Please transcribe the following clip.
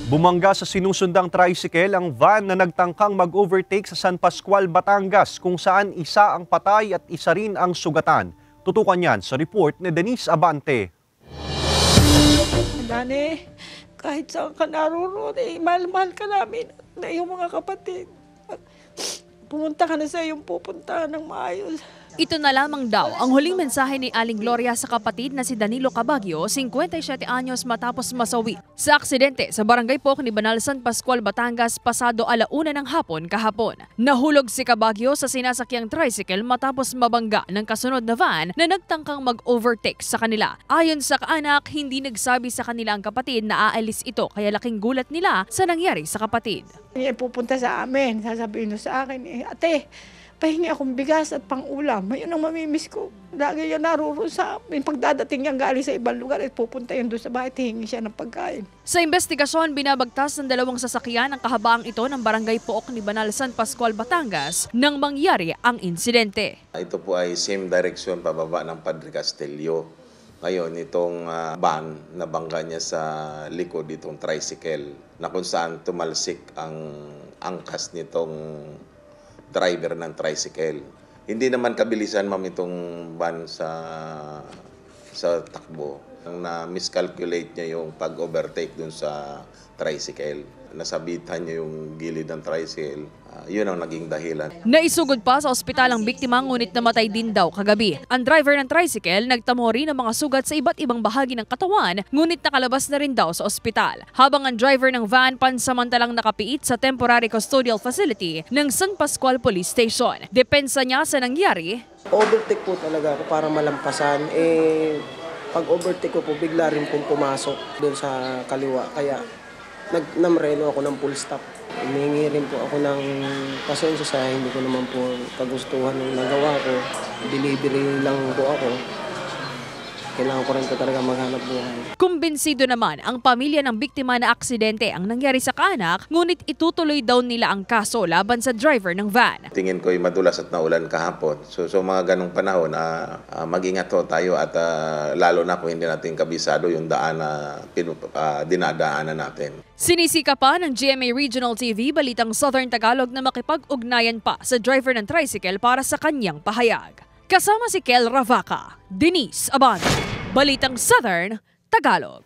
Bumangga sa sinusundang tricycle ang van na nagtangkang mag-overtake sa San Pascual, Batangas kung saan isa ang patay at isa rin ang sugatan. Tutukan yan sa report ni Denise Abante. Dani, kahit saan ka naroon, mahal-mahal ka namin na iyong mga kapatid. Pumunta ka na sa iyong pupuntahan ng maayos. Ito na lamang daw ang huling mensahe ni Aling Gloria sa kapatid na si Danilo Cabagyo, 57 anyos matapos masawi sa aksidente sa Barangay Poc ni Banal, San Pascual, Batangas pasado 1:00 ng hapon kahapon. Nahulog si Cabagyo sa sinasakyang tricycle matapos mabangga ng kasunod na van na nagtangkang mag-overtake sa kanila. Ayon sa kaanak, hindi nagsabi sa kanila ang kapatid na aalis ito kaya laking gulat nila sa nangyari sa kapatid. Pupunta sa amin, sasabihin mo sa akin, ate, pahingi akong bigas at pang-ulam. Yun ang mamimiss ko. Lagi yan naroon sa amin. Pagdadating yan galing sa ibang lugar, pupunta yan doon sa bahay at hihingi siya ng pagkain. Sa investigasyon, binabagtas ng 2 sasakyan ang kahabaang ito ng Barangay Pook ni Banal, San Pascual, Batangas nang mangyari ang insidente. Ito po ay same direction pababa ng Padre Castillo. Ngayon, itong van, nabangga niya sa likod itong tricycle na kung saan tumalsik ang angkas nitong driver ng tricycle. Hindi naman kabilisan ma'am itong van sa takbo. Na-miscalculate niya yung pag-overtake dun sa tricycle. Nasabitan niya yung gilid ng tricycle. Yun ang naging dahilan. Naisugod pa sa ospital ang biktima ngunit namatay din daw kagabi. Ang driver ng tricycle nagtamo rin ng mga sugat sa iba't ibang bahagi ng katawan ngunit nakalabas na rin daw sa ospital. Habang ang driver ng van pansamantalang nakapiit sa temporary custodial facility ng San Pascual Police Station. Depensa niya sa nangyari. Overtake po talaga ako para malampasan. Pag-overtake ko po, bigla rin pong pumasok doon sa kaliwa. Kaya namreno ako ng full stop. Humingi rin po ako ng pasensya sa hindi ko naman po kagustuhan ng nagawa ko. Delivery lang po ako. Kailangan ko rin po talaga maghanap buhay. Kumbinsido naman ang pamilya ng biktima na aksidente ang nangyari sa kaanak, ngunit itutuloy daw nila ang kaso laban sa driver ng van. Tingin ko ay madulas at naulan kahapon. So mga ganong panahon, mag-ingat tayo at lalo na kung hindi natin kabisado yung daan na dinadaanan natin. Sinisika pa ng GMA Regional TV Balitang Southern Tagalog na makipag-ugnayan pa sa driver ng tricycle para sa kanyang pahayag. Kasama si Kel Ravaca, Denise Abante, Balitang Southern Tagalog.